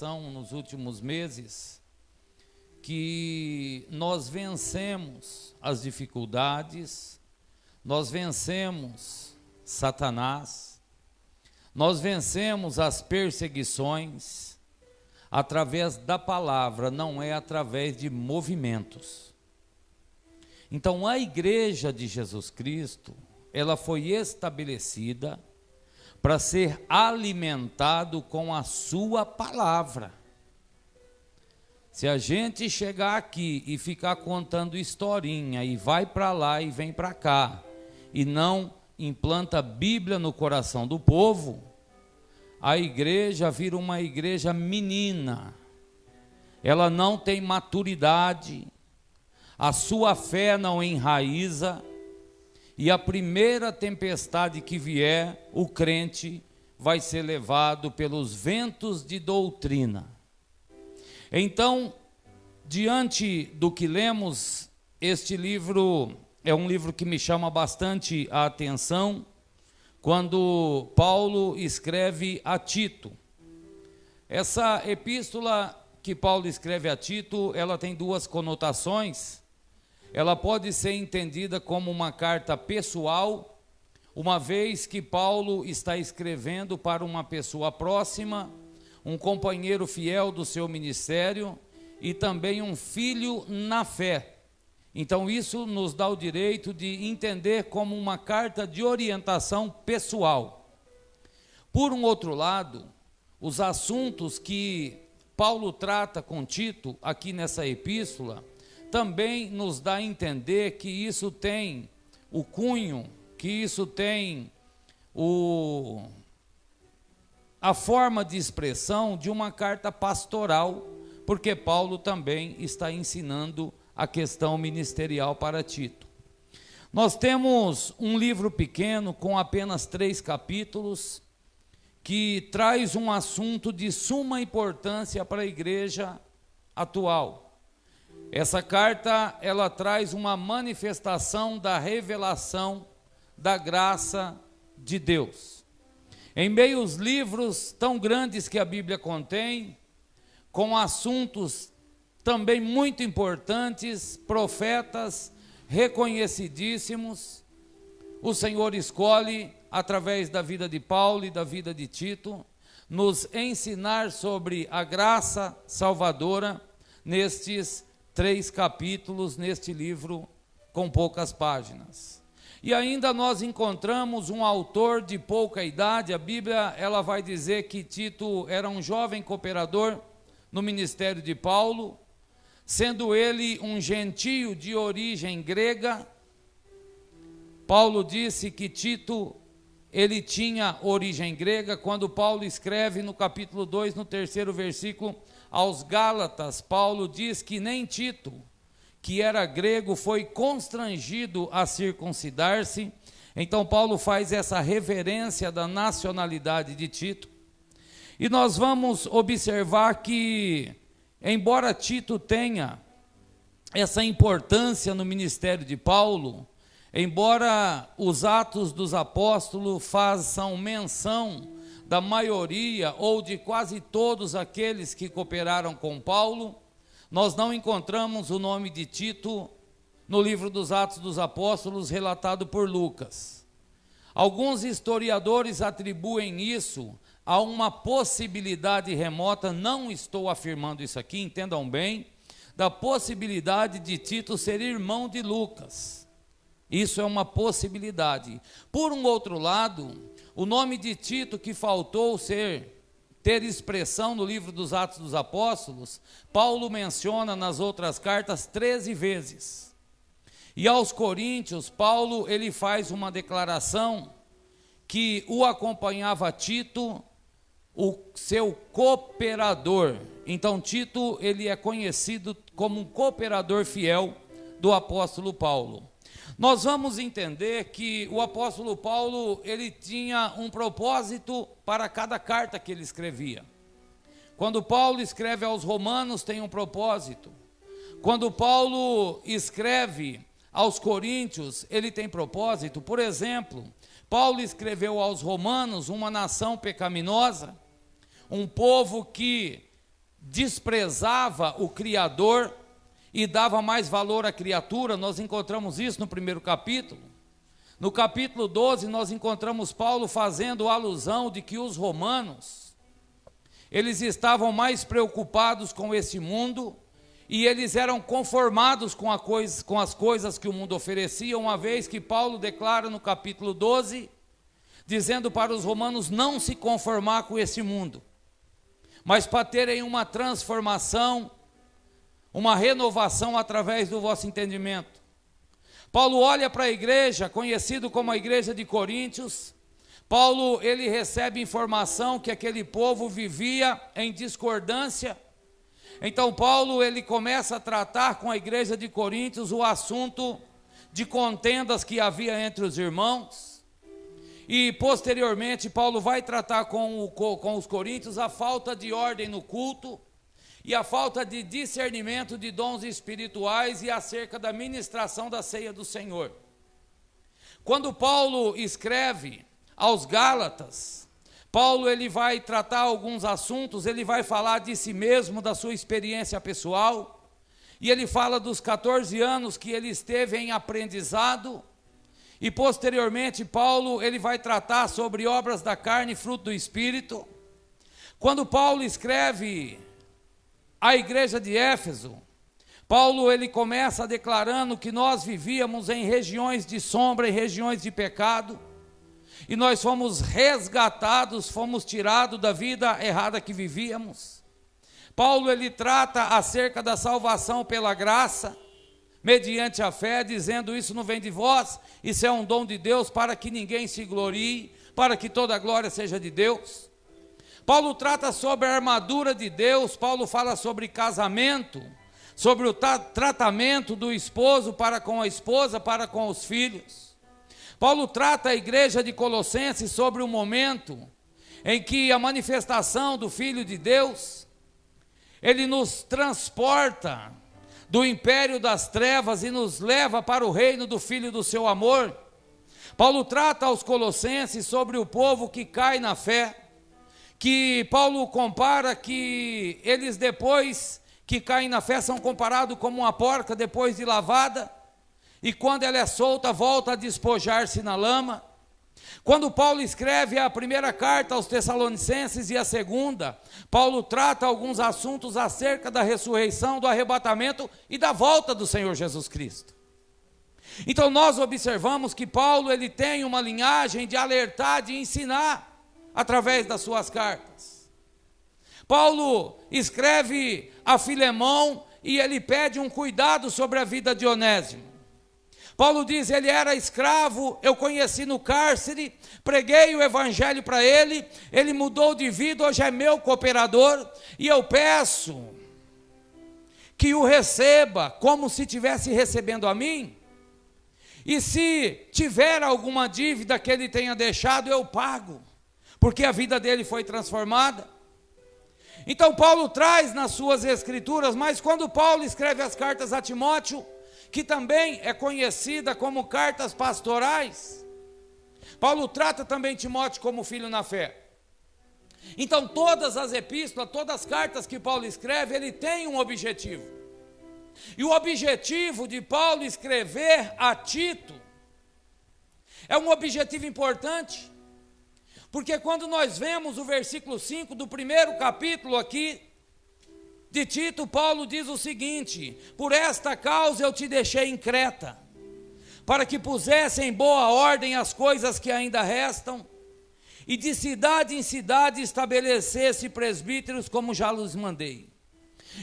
revelação nos últimos meses que nós vencemos as dificuldades, nós vencemos Satanás, nós vencemos as perseguições através da palavra, não é através de movimentos. Então, a Igreja de Jesus Cristo, ela foi estabelecida para ser alimentado com a sua palavra. Se a gente chegar aqui e ficar contando historinha, e vai para lá e vem para cá, e não implanta a Bíblia no coração do povo, a igreja vira uma igreja menina, ela não tem maturidade, a sua fé não enraiza, e a primeira tempestade que vier, o crente vai ser levado pelos ventos de doutrina. Então, diante do que lemos, este livro é um livro que me chama bastante a atenção, quando Paulo escreve a Tito. Essa epístola que Paulo escreve a Tito, ela tem duas conotações. Ela pode ser entendida como uma carta pessoal, uma vez que Paulo está escrevendo para uma pessoa próxima, um companheiro fiel do seu ministério e também um filho na fé. Então isso nos dá o direito de entender como uma carta de orientação pessoal. Por um outro lado, os assuntos que Paulo trata com Tito aqui nessa epístola, também nos dá a entender que isso tem o cunho, que isso tem a forma de expressão de uma carta pastoral, porque Paulo também está ensinando a questão ministerial para Tito. Nós temos um livro pequeno com apenas 3 capítulos, que traz um assunto de suma importância para a igreja atual. Essa carta, ela traz uma manifestação da revelação da graça de Deus. Em meio aos livros tão grandes que a Bíblia contém, com assuntos também muito importantes, profetas reconhecidíssimos, o Senhor escolhe, através da vida de Paulo e da vida de Tito, nos ensinar sobre a graça salvadora nestes 3 capítulos, neste livro com poucas páginas. E ainda nós encontramos um autor de pouca idade. A Bíblia, ela vai dizer que Tito era um jovem cooperador no ministério de Paulo, sendo ele um gentio de origem grega. Paulo disse que Tito, ele tinha origem grega. Quando Paulo escreve no capítulo 2, no 3º versículo, aos Gálatas, Paulo diz que nem Tito, que era grego, foi constrangido a circuncidar-se. Então Paulo faz essa reverência da nacionalidade de Tito. E nós vamos observar que, embora Tito tenha essa importância no ministério de Paulo, embora os Atos dos Apóstolos façam menção da maioria ou de quase todos aqueles que cooperaram com Paulo, nós não encontramos o nome de Tito no livro dos Atos dos Apóstolos relatado por Lucas. Alguns historiadores atribuem isso a uma possibilidade remota, não estou afirmando isso aqui, entendam bem, da possibilidade de Tito ser irmão de Lucas. Isso é uma possibilidade. Por um outro lado, o nome de Tito que faltou ter expressão no livro dos Atos dos Apóstolos, Paulo menciona nas outras cartas 13 vezes. E aos Coríntios, Paulo, ele faz uma declaração que o acompanhava Tito, o seu cooperador. Então Tito, ele é conhecido como um cooperador fiel do apóstolo Paulo. Nós vamos entender que o apóstolo Paulo, ele tinha um propósito para cada carta que ele escrevia. Quando Paulo escreve aos Romanos, tem um propósito. Quando Paulo escreve aos Coríntios, ele tem propósito. Por exemplo, Paulo escreveu aos Romanos, uma nação pecaminosa, um povo que desprezava o Criador e dava mais valor à criatura. Nós encontramos isso no primeiro capítulo. No capítulo 12, nós encontramos Paulo fazendo alusão de que os romanos, eles estavam mais preocupados com esse mundo e eles eram conformados com as coisas que o mundo oferecia, uma vez que Paulo declara no capítulo 12, dizendo para os romanos não se conformar com esse mundo, mas para terem uma transformação, uma renovação através do vosso entendimento. Paulo olha para a igreja, conhecido como a igreja de Coríntios. Paulo, ele recebe informação que aquele povo vivia em discordância. Então Paulo, ele começa a tratar com a igreja de Coríntios o assunto de contendas que havia entre os irmãos. E posteriormente Paulo vai tratar com os coríntios a falta de ordem no culto e a falta de discernimento de dons espirituais e acerca da ministração da ceia do Senhor. Quando Paulo escreve aos Gálatas, Paulo ele vai tratar alguns assuntos, ele vai falar de si mesmo, da sua experiência pessoal, e ele fala dos 14 anos que ele esteve em aprendizado, e posteriormente Paulo ele vai tratar sobre obras da carne, fruto do Espírito. Quando Paulo escreve a igreja de Éfeso, Paulo ele começa declarando que nós vivíamos em regiões de sombra, em regiões de pecado, e nós fomos resgatados, fomos tirados da vida errada que vivíamos. Paulo ele trata acerca da salvação pela graça, mediante a fé, dizendo isso não vem de vós, isso é um dom de Deus para que ninguém se glorie, para que toda a glória seja de Deus. Paulo trata sobre a armadura de Deus. Paulo fala sobre casamento, sobre o tratamento do esposo para com a esposa, para com os filhos. Paulo trata a igreja de Colossenses sobre o momento em que a manifestação do Filho de Deus, ele nos transporta do império das trevas e nos leva para o reino do Filho do seu amor. Paulo trata aos Colossenses sobre o povo que cai na fé, que Paulo compara que eles depois que caem na fé são comparados como uma porca depois de lavada, e quando ela é solta volta a despojar-se na lama. Quando Paulo escreve a primeira carta aos Tessalonicenses e a segunda, Paulo trata alguns assuntos acerca da ressurreição, do arrebatamento e da volta do Senhor Jesus Cristo. Então nós observamos que Paulo ele tem uma linhagem de alertar, de ensinar, através das suas cartas. Paulo escreve a Filemão e ele pede um cuidado sobre a vida de Onésimo. Paulo diz, ele era escravo, eu conheci no cárcere, preguei o evangelho para ele, ele mudou de vida, hoje é meu cooperador, e eu peço que o receba como se estivesse recebendo a mim, e se tiver alguma dívida que ele tenha deixado, eu pago, porque a vida dele foi transformada. Então Paulo traz nas suas escrituras, mas quando Paulo escreve as cartas a Timóteo, que também é conhecida como cartas pastorais, Paulo trata também Timóteo como filho na fé. Então todas as epístolas, todas as cartas que Paulo escreve, ele tem um objetivo. E o objetivo de Paulo escrever a Tito é um objetivo importante, porque quando nós vemos o versículo 5 do primeiro capítulo aqui de Tito, Paulo diz o seguinte: por esta causa eu te deixei em Creta, para que pusesse em boa ordem as coisas que ainda restam, e de cidade em cidade estabelecesse presbíteros, como já lhes mandei.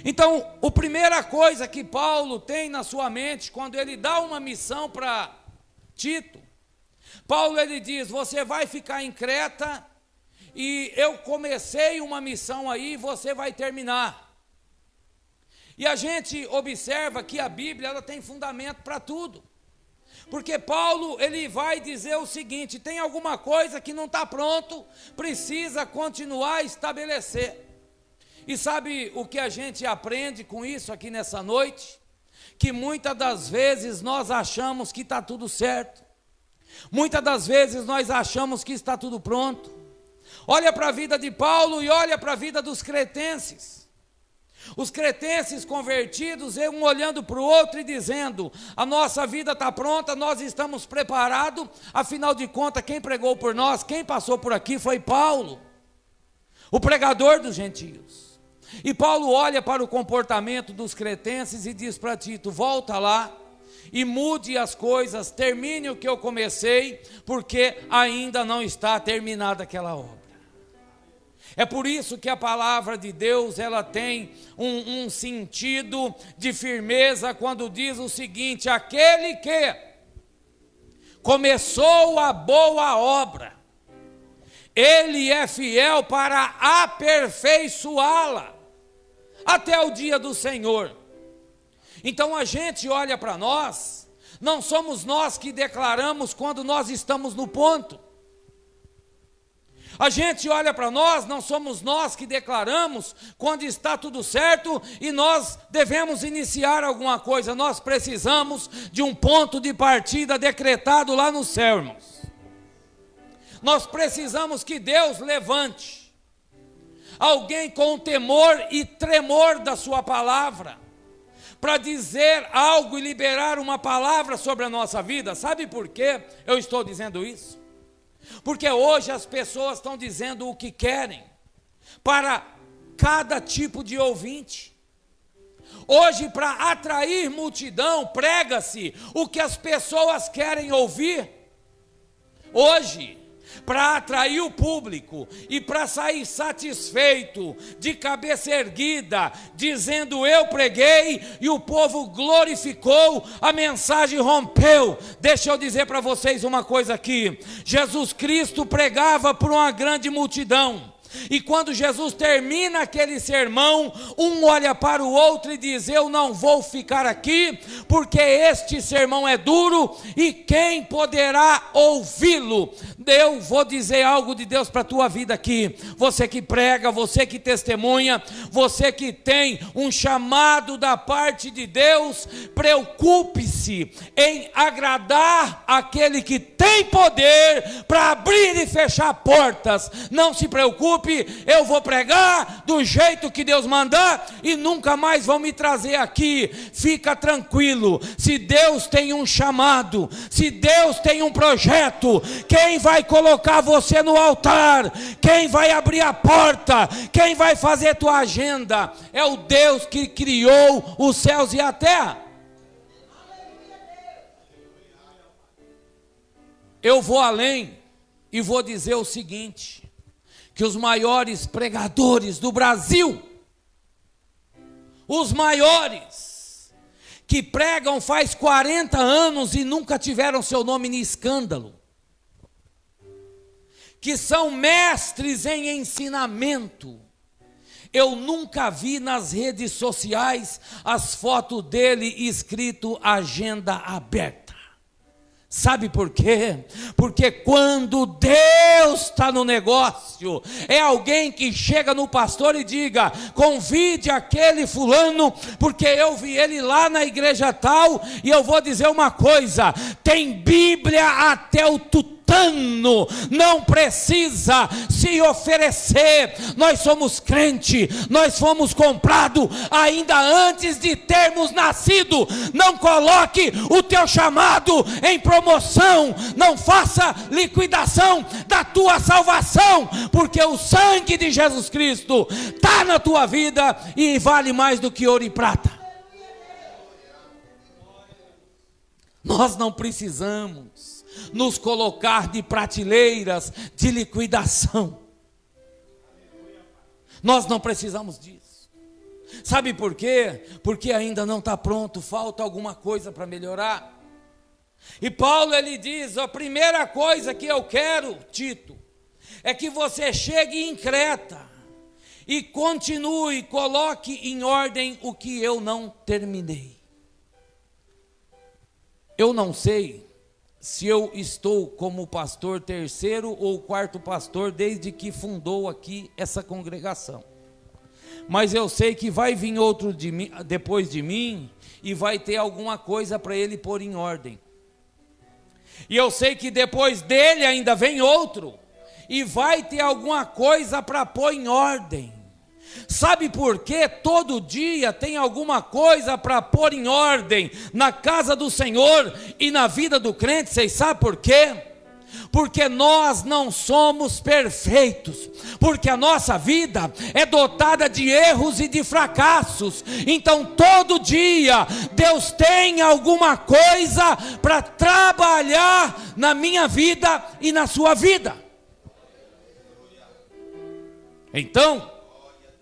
Então, a primeira coisa que Paulo tem na sua mente, quando ele dá uma missão para Tito, Paulo ele diz, você vai ficar em Creta, e eu comecei uma missão aí, você vai terminar. E a gente observa que a Bíblia ela tem fundamento para tudo. Porque Paulo ele vai dizer o seguinte, tem alguma coisa que não está pronto, precisa continuar a estabelecer. E sabe o que a gente aprende com isso aqui nessa noite? Que muitas das vezes nós achamos que está tudo certo. Muitas das vezes nós achamos que está tudo pronto. Olha para a vida de Paulo e olha para a vida dos cretenses. Os cretenses convertidos, um olhando para o outro e dizendo: a nossa vida está pronta, nós estamos preparados, afinal de contas, quem pregou por nós, quem passou por aqui foi Paulo, o pregador dos gentios. E Paulo olha para o comportamento dos cretenses e diz para Tito: volta lá e mude as coisas, termine o que eu comecei, porque ainda não está terminada aquela obra. É por isso que a palavra de Deus, ela tem um sentido de firmeza quando diz o seguinte: aquele que começou a boa obra, ele é fiel para aperfeiçoá-la até o dia do Senhor. Então a gente olha para nós, não somos nós que declaramos quando nós estamos no ponto. A gente olha para nós, não somos nós que declaramos quando está tudo certo e nós devemos iniciar alguma coisa. Nós precisamos de um ponto de partida decretado lá no céu, irmãos. Nós precisamos que Deus levante alguém com temor e tremor da sua palavra, para dizer algo e liberar uma palavra sobre a nossa vida. Sabe por quê eu estou dizendo isso? Porque hoje as pessoas estão dizendo o que querem para cada tipo de ouvinte. Hoje, para atrair multidão, prega-se o que as pessoas querem ouvir. Hoje, para atrair o público e para sair satisfeito, de cabeça erguida, dizendo: eu preguei e o povo glorificou, a mensagem rompeu. Deixa eu dizer para vocês uma coisa aqui: Jesus Cristo pregava para uma grande multidão. E quando Jesus termina aquele sermão, um olha para o outro e diz: eu não vou ficar aqui, porque este sermão é duro, e quem poderá ouvi-lo? Eu vou dizer algo de Deus para a tua vida aqui. Você que prega, você que testemunha, você que tem um chamado da parte de Deus, preocupe-se em agradar aquele que tem poder para abrir e fechar portas. Não se preocupe, eu vou pregar do jeito que Deus mandar e nunca mais vão me trazer aqui. Fica tranquilo, se Deus tem um chamado, se Deus tem um projeto, quem vai colocar você no altar, quem vai abrir a porta, quem vai fazer tua agenda, é o Deus que criou os céus e a terra. Eu vou além e vou dizer o seguinte: que os maiores pregadores do Brasil, os maiores, que pregam faz 40 anos e nunca tiveram seu nome em escândalo, que são mestres em ensinamento, eu nunca vi nas redes sociais as fotos dele escrito agenda aberta. Sabe por quê? Porque quando Deus está no negócio, é alguém que chega no pastor e diga: convide aquele fulano, porque eu vi ele lá na igreja tal, e eu vou dizer uma coisa: tem Bíblia até o tutano, não precisa se oferecer. Nós somos crente, nós fomos comprados ainda antes de termos nascido. Não coloque o teu chamado em promoção, não faça liquidação da tua salvação, porque o sangue de Jesus Cristo está na tua vida e vale mais do que ouro e prata. Nós não precisamos nos colocar de prateleiras de liquidação. Nós não precisamos disso. Sabe por quê? Porque ainda não está pronto, falta alguma coisa para melhorar. E Paulo, ele diz: a primeira coisa que eu quero, Tito, é que você chegue em Creta e continue, coloque em ordem o que eu não terminei. Eu não sei se eu estou como pastor terceiro ou quarto pastor desde que fundou aqui essa congregação, mas eu sei que vai vir outro depois de mim e vai ter alguma coisa para ele pôr em ordem. E eu sei que depois dele ainda vem outro e vai ter alguma coisa para pôr em ordem. Sabe por quê? Todo dia tem alguma coisa para pôr em ordem na casa do Senhor e na vida do crente. Vocês sabem por quê? Porque nós não somos perfeitos, porque a nossa vida é dotada de erros e de fracassos. Então todo dia Deus tem alguma coisa para trabalhar na minha vida e na sua vida. Então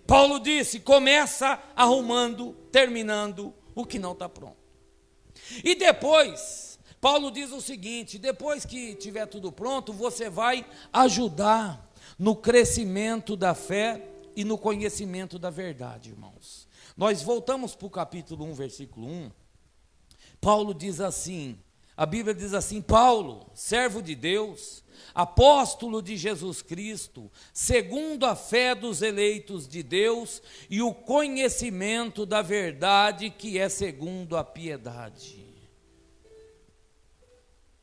Paulo disse, começa arrumando, terminando o que não está pronto. E depois, Paulo diz o seguinte, depois que tiver tudo pronto, você vai ajudar no crescimento da fé e no conhecimento da verdade, irmãos. Nós voltamos para o capítulo 1, versículo 1, Paulo diz assim, a Bíblia diz assim, Paulo, servo de Deus, apóstolo de Jesus Cristo, segundo a fé dos eleitos de Deus e o conhecimento da verdade que é segundo a piedade.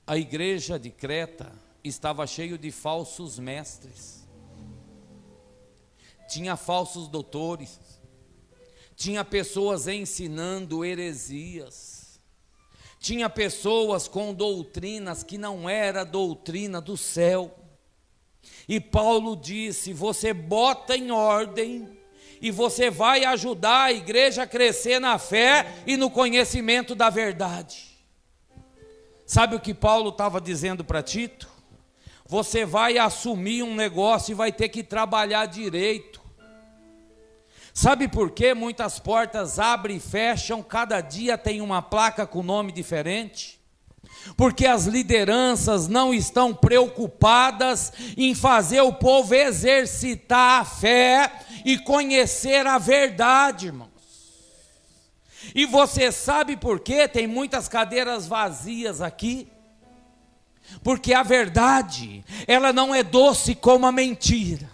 A igreja de Creta estava cheia de falsos mestres, tinha falsos doutores, tinha pessoas ensinando heresias, tinha pessoas com doutrinas que não era doutrina do céu. E Paulo disse, você bota em ordem e você vai ajudar a igreja a crescer na fé e no conhecimento da verdade. Sabe o que Paulo estava dizendo para Tito? Você vai assumir um negócio e vai ter que trabalhar direito. Sabe por que muitas portas abrem e fecham, cada dia tem uma placa com nome diferente? Porque as lideranças não estão preocupadas em fazer o povo exercitar a fé e conhecer a verdade, irmãos. E você sabe por que tem muitas cadeiras vazias aqui? Porque a verdade, ela não é doce como a mentira.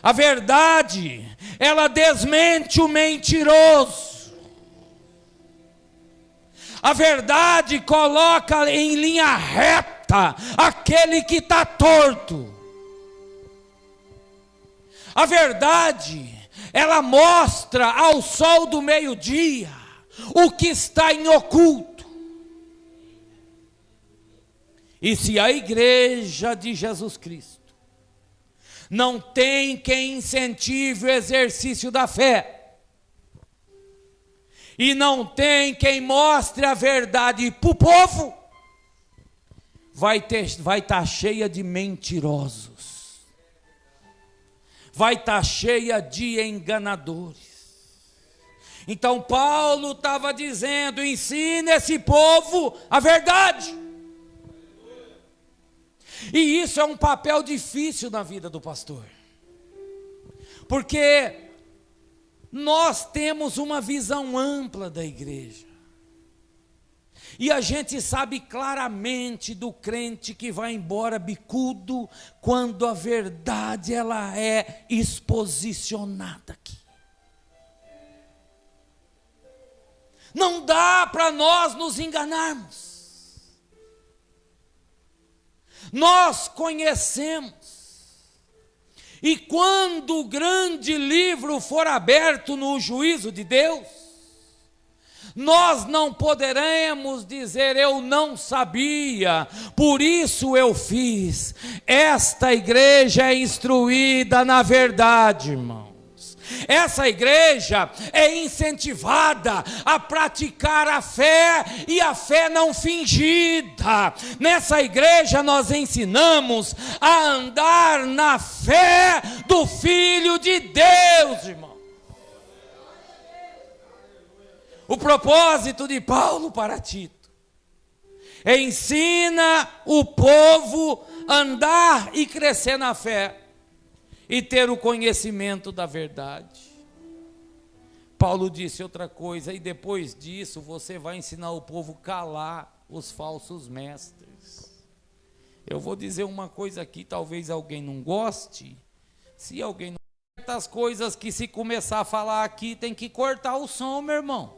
A verdade, ela desmente o mentiroso. A verdade coloca em linha reta aquele que está torto. A verdade, ela mostra ao sol do meio-dia o que está em oculto. E se a igreja de Jesus Cristo não tem quem incentive o exercício da fé, e não tem quem mostre a verdade para o povo, vai estar cheia de mentirosos, vai estar cheia de enganadores. Então Paulo estava dizendo, ensina esse povo a verdade. E isso é um papel difícil na vida do pastor, porque nós temos uma visão ampla da igreja, e a gente sabe claramente do crente que vai embora bicudo, quando a verdade ela é exposicionada aqui. Não dá para nós nos enganarmos. Nós conhecemos, e quando o grande livro for aberto no juízo de Deus, nós não poderemos dizer, eu não sabia, por isso eu fiz. Esta igreja é instruída na verdade, irmão. Essa igreja é incentivada a praticar a fé, e a fé não fingida. Nessa igreja nós ensinamos a andar na fé do Filho de Deus, irmão. O propósito de Paulo para Tito é ensina o povo a andar e crescer na fé e ter o conhecimento da verdade. Paulo disse outra coisa, e depois disso você vai ensinar o povo a calar os falsos mestres. Eu vou dizer uma coisa aqui, talvez alguém não goste. Se alguém não gosta, as coisas que se começar a falar aqui, tem que cortar o som, meu irmão.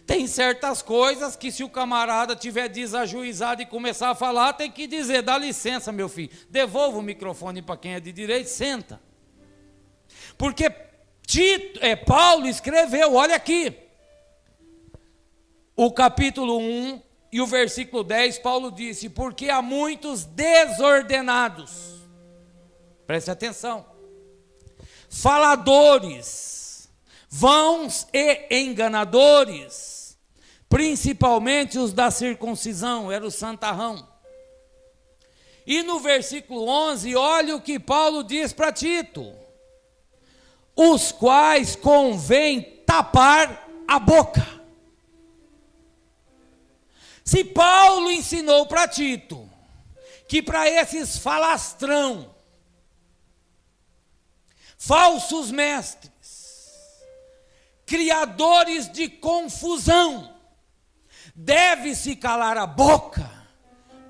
Tem certas coisas que se o camarada tiver desajuizado e começar a falar, tem que dizer, dá licença, meu filho, devolva o microfone para quem é de direito, senta. Porque Paulo escreveu, olha aqui, o capítulo 1 e o versículo 10, Paulo disse, porque há muitos desordenados, preste atenção, faladores, vãos e enganadores, principalmente os da circuncisão, era o santarrão. E no versículo 11, olha o que Paulo diz para Tito, os quais convém tapar a boca. Se Paulo ensinou para Tito, que para esses falastrão, falsos mestres, criadores de confusão, deve-se calar a boca,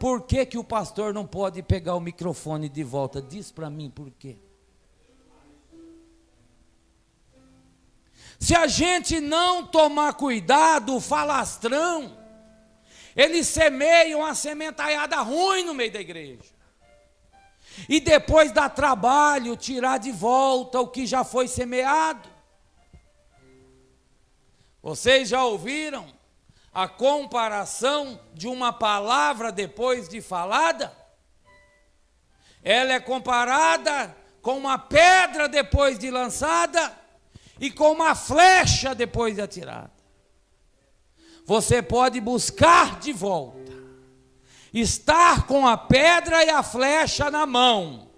por que que o pastor não pode pegar o microfone de volta? Diz para mim por quê. Se a gente não tomar cuidado, o falastrão, eles semeiam uma sementaiada ruim no meio da igreja. E depois dá trabalho tirar de volta o que já foi semeado. Vocês já ouviram a comparação de uma palavra depois de falada? Ela é comparada com uma pedra depois de lançada e com uma flecha depois de atirada. Você pode buscar de volta, estar com a pedra e a flecha na mão,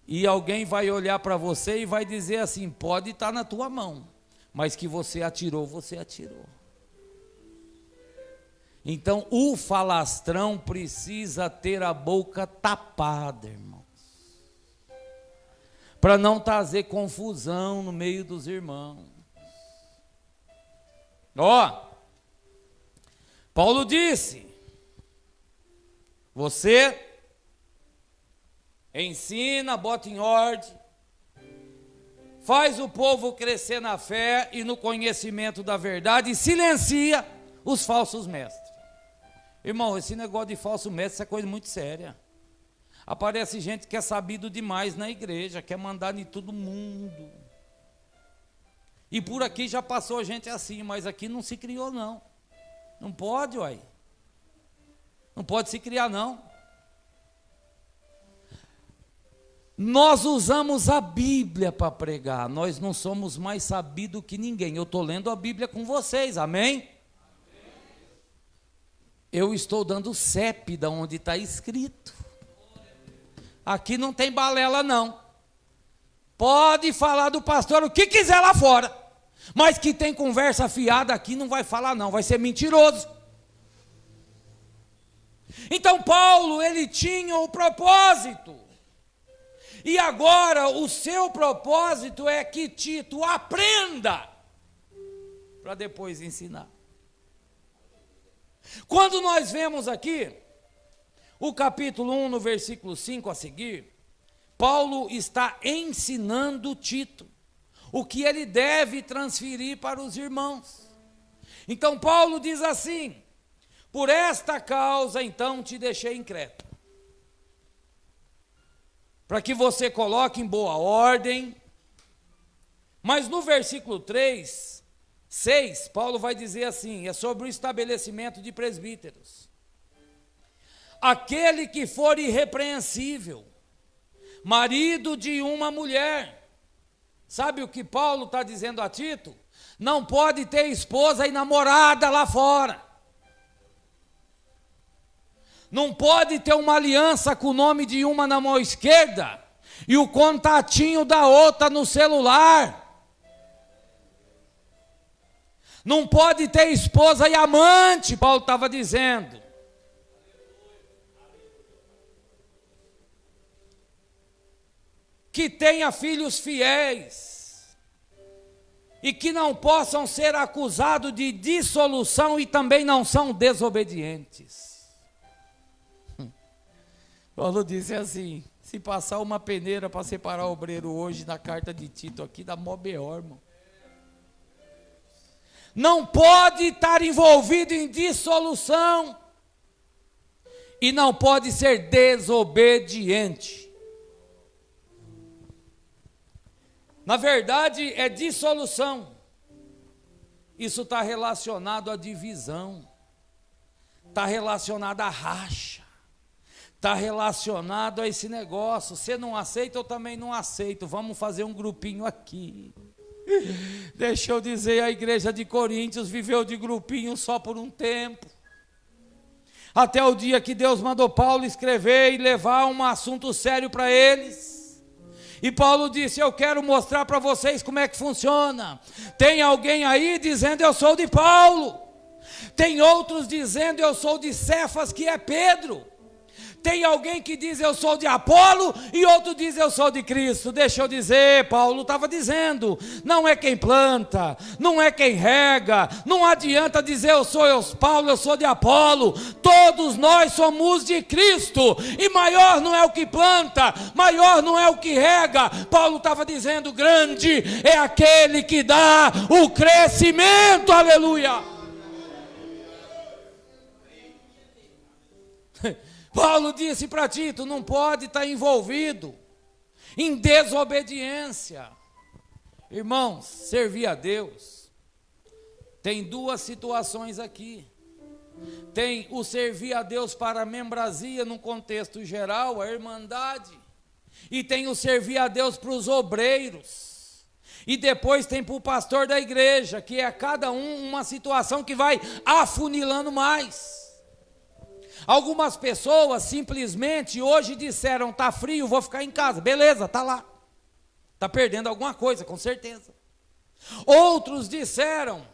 e alguém vai olhar para você e vai dizer assim, pode estar na tua mão, mas que você atirou, você atirou. Então o falastrão precisa ter a boca tapada, irmãos, para não trazer confusão no meio dos irmãos. Paulo disse, você ensina, bota em ordem, faz o povo crescer na fé e no conhecimento da verdade e silencia os falsos mestres. Irmão, esse negócio de falso mestre é coisa muito séria. Aparece gente que é sabido demais na igreja, quer mandar em todo mundo. E por aqui já passou gente assim, mas aqui não se criou não. Não pode, uai. Não pode se criar não. Nós usamos a Bíblia para pregar, nós não somos mais sabidos que ninguém. Eu estou lendo a Bíblia com vocês, amém? Eu estou dando CEP da onde está escrito. Aqui não tem balela não. Pode falar do pastor o que quiser lá fora, mas que tem conversa fiada aqui não vai falar não, vai ser mentiroso. Então Paulo, ele tinha o propósito, e agora o seu propósito é que Tito aprenda, para depois ensinar. Quando nós vemos aqui, o capítulo 1, no versículo 5 a seguir, Paulo está ensinando Tito o que ele deve transferir para os irmãos. Então Paulo diz assim, por esta causa então te deixei em Creta, para que você coloque em boa ordem. Mas no versículo 6, Paulo vai dizer assim, é sobre o estabelecimento de presbíteros. Aquele que for irrepreensível, marido de uma mulher. Sabe o que Paulo está dizendo a Tito? Não pode ter esposa e namorada lá fora. Não pode ter uma aliança com o nome de uma na mão esquerda e o contatinho da outra no celular. Não pode ter esposa e amante, Paulo estava dizendo. Que tenha filhos fiéis e que não possam ser acusados de dissolução e também não são desobedientes. Paulo disse assim, se passar uma peneira para separar o obreiro hoje na carta de Tito aqui, dá mó B.O., irmão. não pode estar envolvido em dissolução e não pode ser desobediente. Na verdade, é dissolução. Isso está relacionado à divisão, está relacionado à racha, está relacionado a esse negócio. Você não aceita, eu também não aceito, vamos fazer um grupinho aqui. Deixa eu dizer, a igreja de Coríntios viveu de grupinho só por um tempo, até o dia que Deus mandou Paulo escrever e levar um assunto sério para eles. E Paulo disse: eu quero mostrar para vocês como é que funciona. Tem alguém aí dizendo eu sou de Paulo, tem outros dizendo eu sou de Cefas, que é Pedro. Tem alguém que diz eu sou de Apolo e outro diz eu sou de Cristo. Deixa eu dizer, Paulo estava dizendo, não é quem planta, não é quem rega, não adianta dizer eu sou Paulo, eu sou de Apolo. Todos nós somos de Cristo, e maior não é o que planta, maior não é o que rega. Paulo estava dizendo, grande é aquele que dá o crescimento, aleluia. Paulo disse para Tito, não pode estar envolvido em desobediência. Irmãos, servir a Deus, tem duas situações aqui. Tem o servir a Deus para a membrazia, num contexto geral, a irmandade. E tem o servir a Deus para os obreiros. E depois tem para o pastor da igreja, que é cada uma situação que vai afunilando mais. Algumas pessoas simplesmente hoje disseram, está frio, vou ficar em casa. Beleza, está lá. Está perdendo alguma coisa, com certeza. Outros disseram,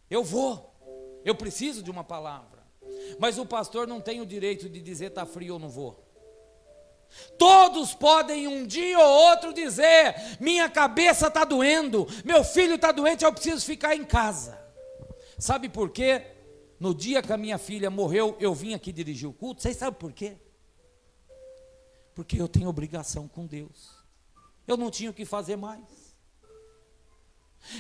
eu preciso de uma palavra. Mas o pastor não tem o direito de dizer está frio ou não vou. Todos podem um dia ou outro dizer, minha cabeça está doendo, meu filho está doente, eu preciso ficar em casa. Sabe por quê? No dia que a minha filha morreu, eu vim aqui dirigir o culto. Vocês sabem por quê? Porque eu tenho obrigação com Deus. Eu não tinha o que fazer mais.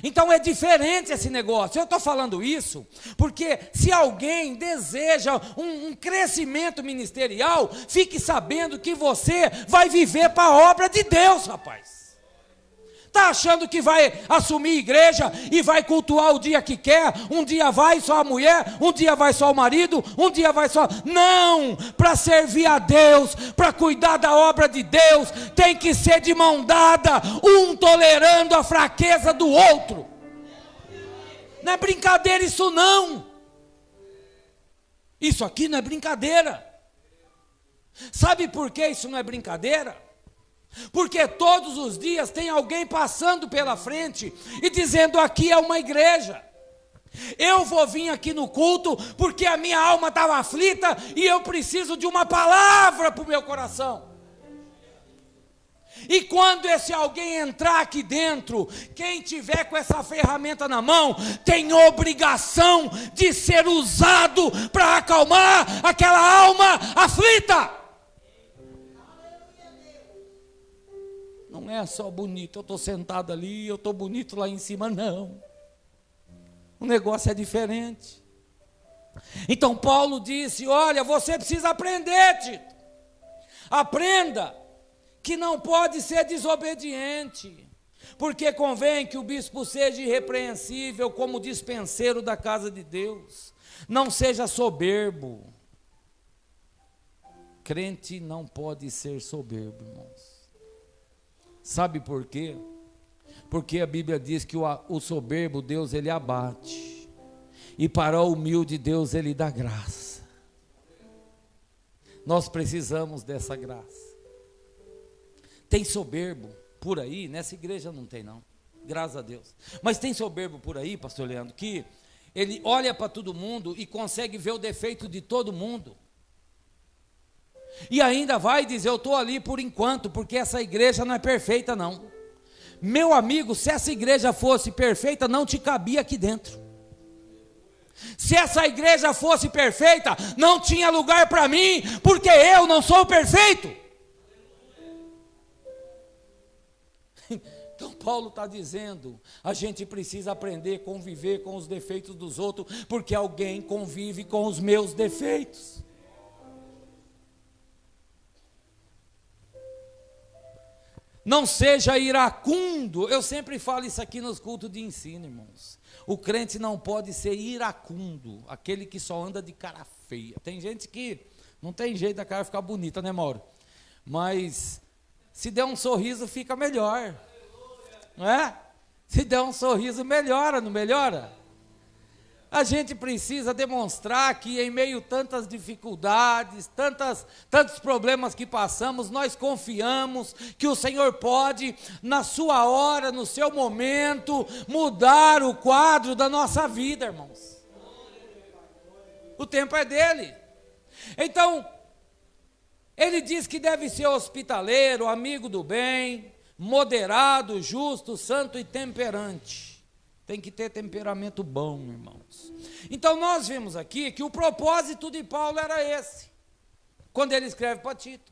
Então é diferente esse negócio. Eu estou falando isso porque se alguém deseja um crescimento ministerial, fique sabendo que você vai viver para a obra de Deus, rapaz. Está achando que vai assumir igreja e vai cultuar o dia que quer? Um dia vai só a mulher, um dia vai só o marido, um dia vai só... Não! Para servir a Deus, para cuidar da obra de Deus, tem que ser de mão dada, um tolerando a fraqueza do outro. Não é brincadeira isso não. Isso aqui não é brincadeira. Sabe por que isso não é brincadeira? Porque todos os dias tem alguém passando pela frente e dizendo, aqui é uma igreja. Eu vou vir aqui no culto porque a minha alma estava aflita e eu preciso de uma palavra para o meu coração. E quando esse alguém entrar aqui dentro, quem tiver com essa ferramenta na mão, tem obrigação de ser usado para acalmar aquela alma aflita. Não é só bonito, eu estou sentado ali, eu estou bonito lá em cima, não. O negócio é diferente. Então Paulo disse, olha, você precisa aprender, Tito. Aprenda que não pode ser desobediente, porque convém que o bispo seja irrepreensível como dispenseiro da casa de Deus. Não seja soberbo. Crente não pode ser soberbo, irmãos. Sabe por quê? Porque a Bíblia diz que o soberbo Deus ele abate, e para o humilde Deus ele dá graça. Nós precisamos dessa graça. Tem soberbo por aí, nessa igreja não tem não, graças a Deus. Mas tem soberbo por aí, pastor Leandro, que ele olha para todo mundo e consegue ver o defeito de todo mundo. E ainda vai dizer, eu estou ali por enquanto, porque essa igreja não é perfeita não. Meu amigo, se essa igreja fosse perfeita, não te cabia aqui dentro. Se essa igreja fosse perfeita, não tinha lugar para mim, porque eu não sou perfeito. Então Paulo está dizendo, a gente precisa aprender a conviver com os defeitos dos outros, porque alguém convive com os meus defeitos. Não seja iracundo. Eu sempre falo isso aqui nos cultos de ensino, irmãos. O crente não pode ser iracundo, aquele que só anda de cara feia. Tem gente que não tem jeito da cara ficar bonita, né, Mauro? Mas se der um sorriso fica melhor, não é? Se der um sorriso melhora, não melhora? A gente precisa demonstrar que em meio a tantas dificuldades, tantos problemas que passamos, nós confiamos que o Senhor pode, na sua hora, no seu momento, mudar o quadro da nossa vida, irmãos. O tempo é dele. Então, ele diz que deve ser hospitaleiro, amigo do bem, moderado, justo, santo e temperante. Tem que ter temperamento bom, irmãos. Então nós vemos aqui que o propósito de Paulo era esse. Quando ele escreve para Tito,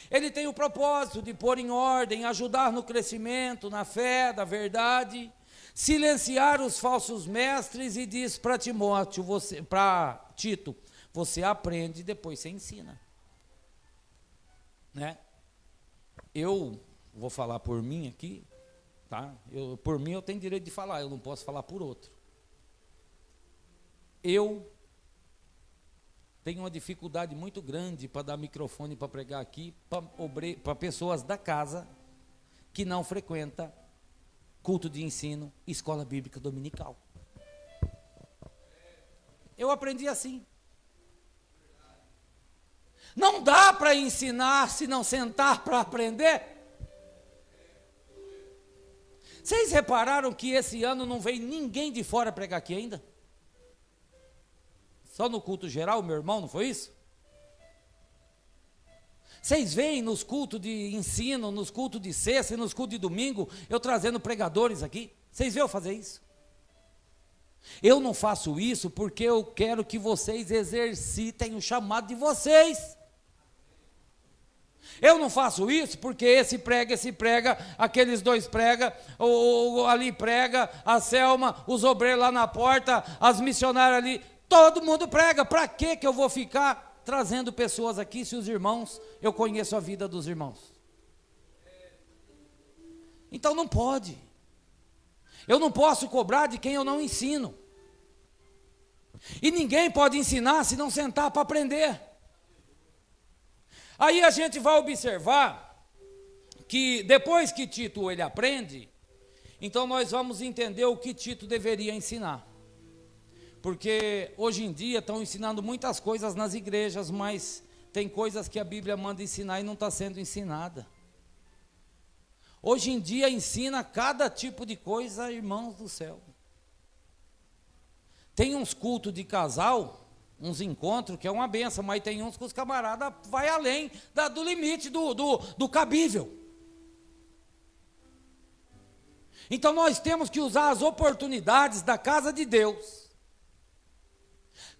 ele tem o propósito de pôr em ordem, ajudar no crescimento, na fé, da verdade, silenciar os falsos mestres, e diz para Timóteo, para Tito, você aprende e depois você ensina. Né? Eu vou falar por mim aqui. Tá? Por mim eu tenho direito de falar, eu não posso falar por outro. Eu tenho uma dificuldade muito grande para dar microfone para pregar aqui para pessoas da casa que não frequentam culto de ensino, escola bíblica dominical. Eu aprendi assim. Não dá para ensinar se não sentar para aprender. Vocês repararam que esse ano não veio ninguém de fora pregar aqui ainda? Só no culto geral, meu irmão, não foi isso? Vocês veem nos cultos de ensino, nos cultos de sexta e nos cultos de domingo, eu trazendo pregadores aqui? Vocês veem eu fazer isso? Eu não faço isso porque eu quero que vocês exercitem o chamado de vocês. Eu não faço isso porque esse prega, aqueles dois prega, ou ali prega, a Selma, os obreiros lá na porta, as missionárias ali, todo mundo prega. Para que eu vou ficar trazendo pessoas aqui se os irmãos, eu conheço a vida dos irmãos? Então não pode. Eu não posso cobrar de quem eu não ensino. E ninguém pode ensinar se não sentar para aprender. Aí a gente vai observar que depois que Tito ele aprende, então nós vamos entender o que Tito deveria ensinar. Porque hoje em dia estão ensinando muitas coisas nas igrejas, mas tem coisas que a Bíblia manda ensinar e não está sendo ensinada. Hoje em dia ensina cada tipo de coisa, irmãos do céu. Tem uns cultos de casal, uns encontros, que é uma benção, mas tem uns que os camaradas vai além do limite do cabível. Então nós temos que usar as oportunidades da casa de Deus,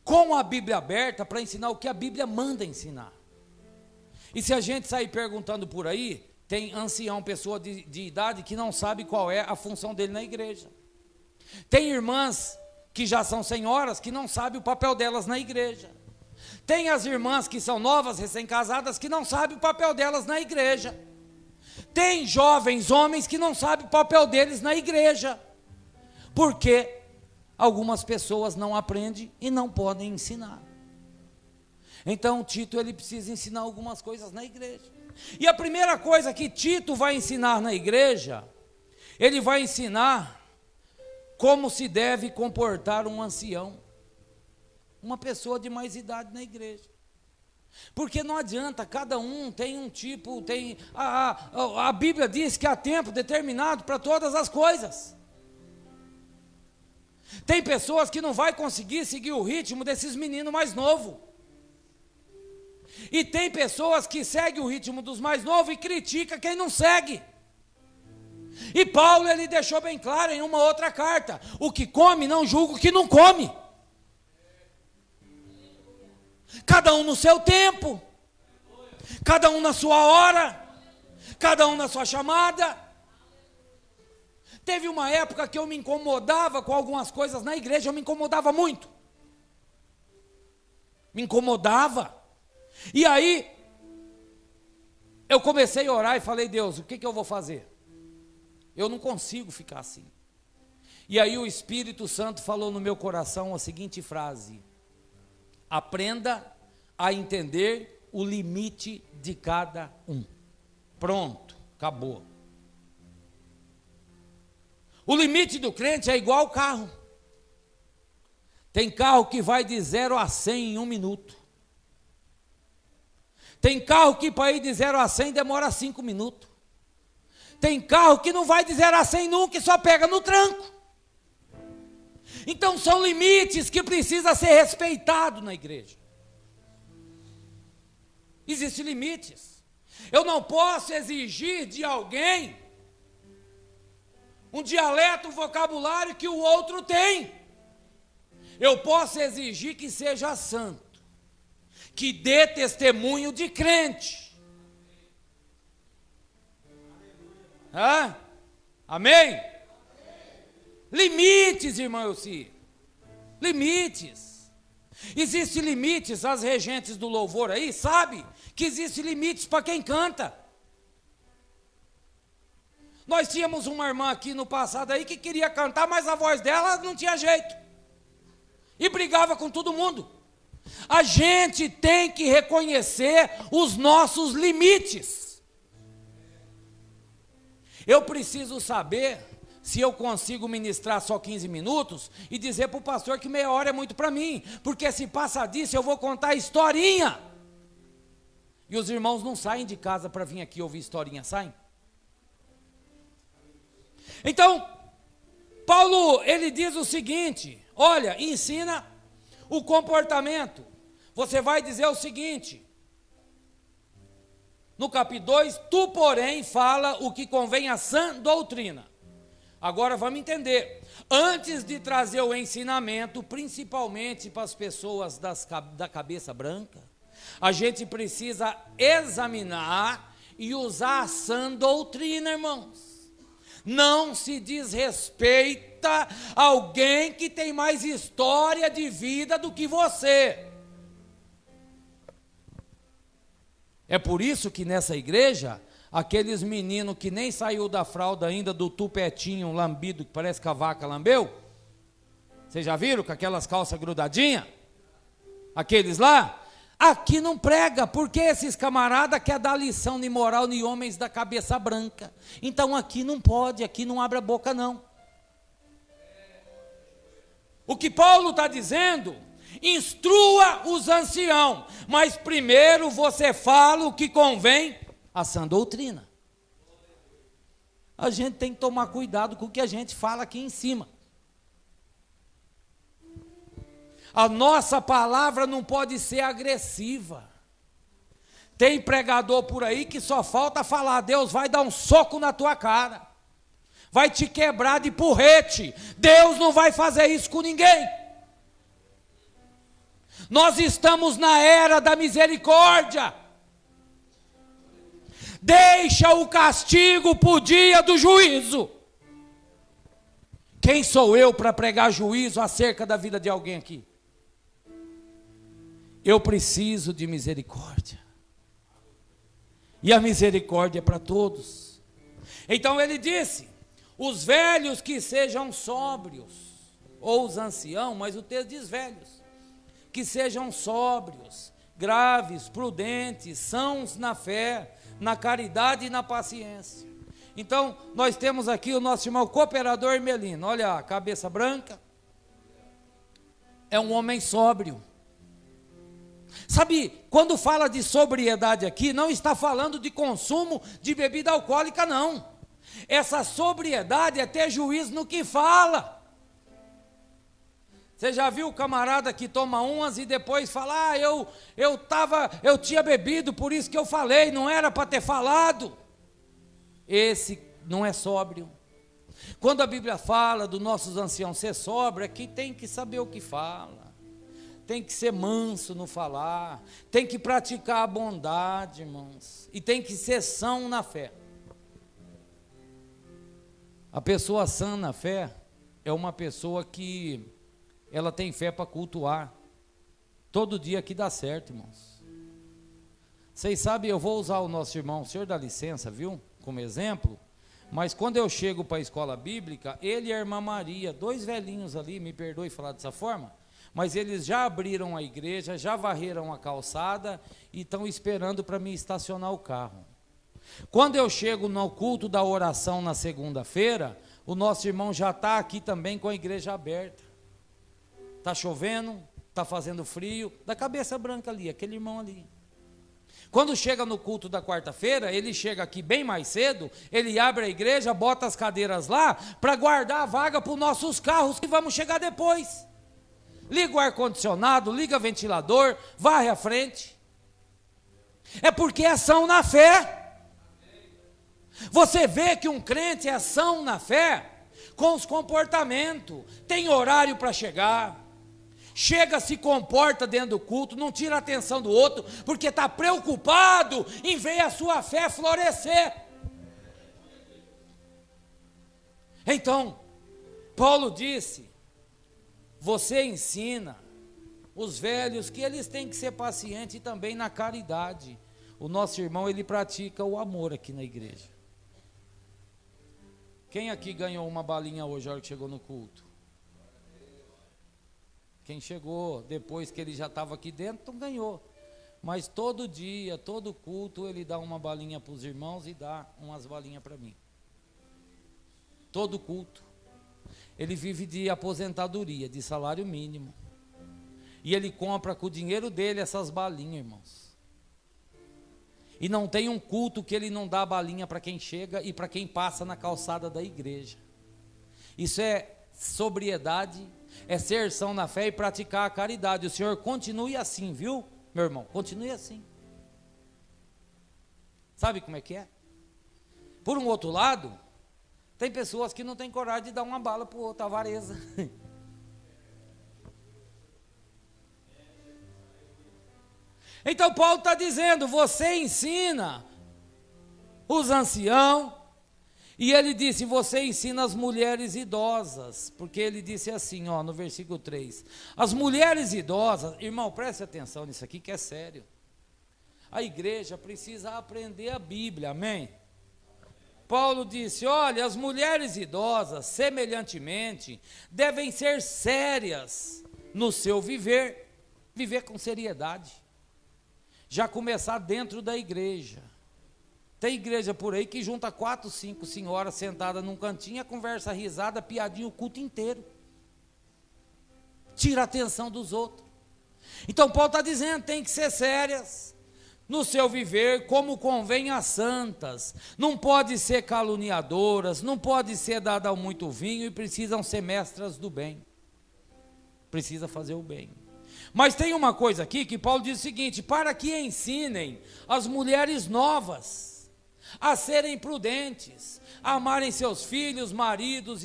com a Bíblia aberta, para ensinar o que a Bíblia manda ensinar. E se a gente sair perguntando por aí, tem ancião, pessoa de idade, que não sabe qual é a função dele na igreja. Tem irmãs que já são senhoras, que não sabem o papel delas na igreja. Tem as irmãs que são novas, recém-casadas, que não sabem o papel delas na igreja. Tem jovens homens que não sabem o papel deles na igreja. Porque algumas pessoas não aprendem e não podem ensinar. Então Tito ele precisa ensinar algumas coisas na igreja. E a primeira coisa que Tito vai ensinar na igreja, ele vai ensinar como se deve comportar um ancião, uma pessoa de mais idade na igreja. Porque não adianta, cada um tem um tipo, a Bíblia diz que há tempo determinado para todas as coisas. Tem pessoas que não vai conseguir seguir o ritmo desses meninos mais novos. E tem pessoas que seguem o ritmo dos mais novos e critica quem não segue. E Paulo ele deixou bem claro em uma outra carta: o que come não julga o que não come. Cada um no seu tempo, cada um na sua hora, cada um na sua chamada. Teve uma época que eu me incomodava com algumas coisas na igreja, eu me incomodava muito. Me incomodava. E aí, eu comecei a orar e falei, Deus, o que eu vou fazer? Eu não consigo ficar assim. E aí o Espírito Santo falou no meu coração a seguinte frase: aprenda a entender o limite de cada um. Pronto, acabou. O limite do crente é igual ao carro. Tem carro que vai de 0 a 100 em 1 minuto. Tem carro que para ir de 0 a 100 demora 5 minutos. Tem carro que não vai de 0 a 100 nunca e só pega no tranco. Então são limites que precisam ser respeitados na igreja. Existem limites. Eu não posso exigir de alguém um dialeto, um vocabulário que o outro tem. Eu posso exigir que seja santo, que dê testemunho de crente. Amém? Limites, irmão Elci. Limites. Existem limites, as regentes do louvor aí, sabe? Que existem limites para quem canta. Nós tínhamos uma irmã aqui no passado aí que queria cantar, mas a voz dela não tinha jeito. E brigava com todo mundo. A gente tem que reconhecer os nossos limites. Eu preciso saber se eu consigo ministrar só 15 minutos e dizer para o pastor que meia hora é muito para mim, porque se passa disso eu vou contar historinha. E os irmãos não saem de casa para vir aqui ouvir historinha, saem? Então, Paulo, ele diz o seguinte, olha, ensina o comportamento. Você vai dizer o seguinte, no capítulo 2, tu, porém, fala o que convém à sã doutrina. Agora vamos entender. Antes de trazer o ensinamento, principalmente para as pessoas da cabeça branca, a gente precisa examinar e usar a sã doutrina, irmãos. Não se desrespeita alguém que tem mais história de vida do que você. É por isso que nessa igreja, aqueles meninos que nem saiu da fralda ainda, do tupetinho lambido, que parece que a vaca lambeu, vocês já viram com aquelas calças grudadinhas? Aqueles lá? Aqui não prega, porque esses camaradas querem dar lição de moral de homens da cabeça branca. Então aqui não pode, aqui não abre a boca não. O que Paulo está dizendo, instrua os anciãos, mas primeiro você fala o que convém à sã doutrina. A gente tem que tomar cuidado com o que a gente fala aqui em cima. A nossa palavra não pode ser agressiva. Tem pregador por aí que só falta falar, Deus vai dar um soco na tua cara, vai te quebrar de porrete. Deus não vai fazer isso com ninguém. Nós estamos na era da misericórdia. Deixa o castigo para o dia do juízo. Quem sou eu para pregar juízo acerca da vida de alguém aqui? Eu preciso de misericórdia. E a misericórdia é para todos. Então ele disse, os velhos que sejam sóbrios, ou os anciãos, mas o texto diz velhos, que sejam sóbrios, graves, prudentes, sãos na fé, na caridade e na paciência. Então, nós temos aqui o nosso irmão cooperador Melino, olha a cabeça branca, é um homem sóbrio. Sabe, quando fala de sobriedade aqui, não está falando de consumo de bebida alcoólica, não. Essa sobriedade é ter juízo no que fala. Você já viu o camarada que toma umas e depois fala, eu tinha bebido, por isso que eu falei, não era para ter falado. Esse não é sóbrio. Quando a Bíblia fala dos nossos anciãos ser sóbrio, é que tem que saber o que fala. Tem que ser manso no falar, tem que praticar a bondade, irmãos, e tem que ser são na fé. A pessoa sã na fé é uma pessoa que ela tem fé para cultuar. Todo dia que dá certo, irmãos. Vocês sabem, eu vou usar o nosso irmão, o senhor dá licença, viu? Como exemplo. Mas quando eu chego para a escola bíblica, ele e a irmã Maria, dois velhinhos ali, me perdoe falar dessa forma, mas eles já abriram a igreja, já varreram a calçada e estão esperando para mim estacionar o carro. Quando eu chego no culto da oração na segunda-feira, o nosso irmão já está aqui também com a igreja aberta. Está chovendo, está fazendo frio, da cabeça branca ali, aquele irmão ali. Quando chega no culto da quarta-feira, ele chega aqui bem mais cedo, ele abre a igreja, bota as cadeiras lá, para guardar a vaga para os nossos carros que vamos chegar depois. Liga o ar-condicionado, liga o ventilador, varre a frente. É porque é ação na fé. Você vê que um crente é ação na fé com os comportamentos, tem horário para chegar, chega, se comporta dentro do culto, não tira a atenção do outro, porque está preocupado em ver a sua fé florescer. Então, Paulo disse, você ensina os velhos que eles têm que ser pacientes e também na caridade. O nosso irmão, ele pratica o amor aqui na igreja. Quem aqui ganhou uma balinha hoje, a hora que chegou no culto? Quem chegou depois que ele já estava aqui dentro, não ganhou. Mas todo dia, todo culto, ele dá uma balinha para os irmãos e dá umas balinhas para mim. Todo culto. Ele vive de aposentadoria, de salário mínimo. E ele compra com o dinheiro dele essas balinhas, irmãos. E não tem um culto que ele não dá balinha para quem chega e para quem passa na calçada da igreja. Isso é sobriedade, é ser são na fé e praticar a caridade. O Senhor continue assim, viu, meu irmão? Continue assim. Sabe como é que é? Por um outro lado, tem pessoas que não têm coragem de dar uma bala para o outro, avareza. Então Paulo está dizendo, você ensina os anciãos, e ele disse, você ensina as mulheres idosas, porque ele disse assim, ó, no versículo 3, as mulheres idosas, irmão, preste atenção nisso aqui que é sério, a igreja precisa aprender a Bíblia, amém? Paulo disse, olha, as mulheres idosas, semelhantemente, devem ser sérias no seu viver com seriedade. Já começar dentro da igreja. Tem igreja por aí que junta 4, 5 senhoras sentadas num cantinho, a conversa risada, piadinha o culto inteiro. Tira a atenção dos outros. Então Paulo está dizendo, tem que ser sérias no seu viver, como convém às santas. Não pode ser caluniadoras, não pode ser dada ao muito vinho e precisam ser mestras do bem. Precisa fazer o bem. Mas tem uma coisa aqui que Paulo diz o seguinte, para que ensinem as mulheres novas a serem prudentes, a amarem seus filhos, maridos,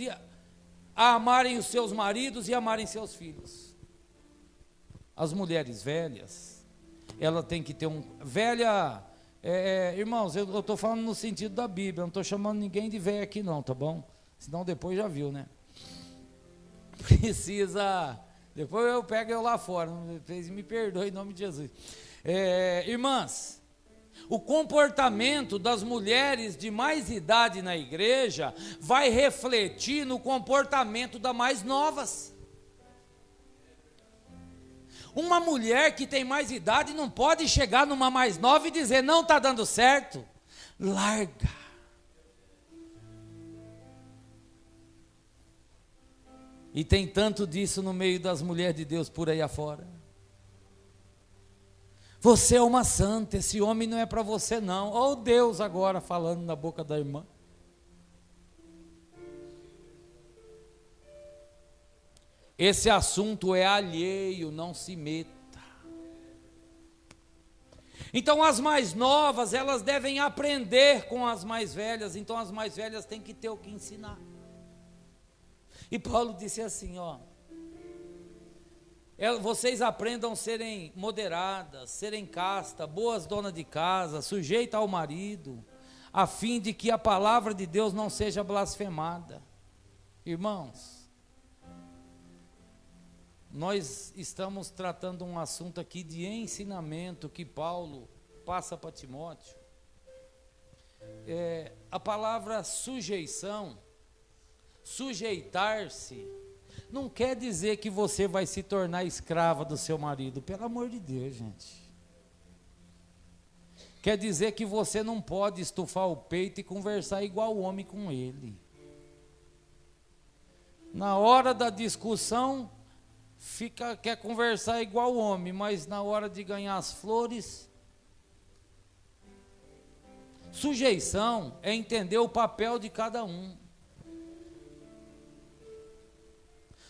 a amarem os seus maridos e amarem seus filhos. As mulheres velhas, ela tem que ter irmãos, eu estou falando no sentido da Bíblia, não estou chamando ninguém de velha aqui não, tá bom? Senão depois já viu, né? Depois eu pego eu lá fora, me perdoe em nome de Jesus. Irmãs, o comportamento das mulheres de mais idade na igreja vai refletir no comportamento das mais novas. Uma mulher que tem mais idade não pode chegar numa mais nova e dizer, não está dando certo, larga. E tem tanto disso no meio das mulheres de Deus por aí afora. Você é uma santa, esse homem não é para você não. Ó Deus agora falando na boca da irmã. Esse assunto é alheio, não se meta. Então as mais novas, elas devem aprender com as mais velhas, então as mais velhas têm que ter o que ensinar. E Paulo disse assim, ó, vocês aprendam a serem moderadas, serem castas, boas donas de casa, sujeitas ao marido, a fim de que a palavra de Deus não seja blasfemada. Irmãos, nós estamos tratando um assunto aqui de ensinamento que Paulo passa para Timóteo. A palavra sujeição, sujeitar-se, não quer dizer que você vai se tornar escrava do seu marido, pelo amor de Deus, gente. Quer dizer que você não pode estufar o peito e conversar igual o homem com ele. Na hora da discussão, quer conversar igual o homem, mas na hora de ganhar as flores... Sujeição é entender o papel de cada um.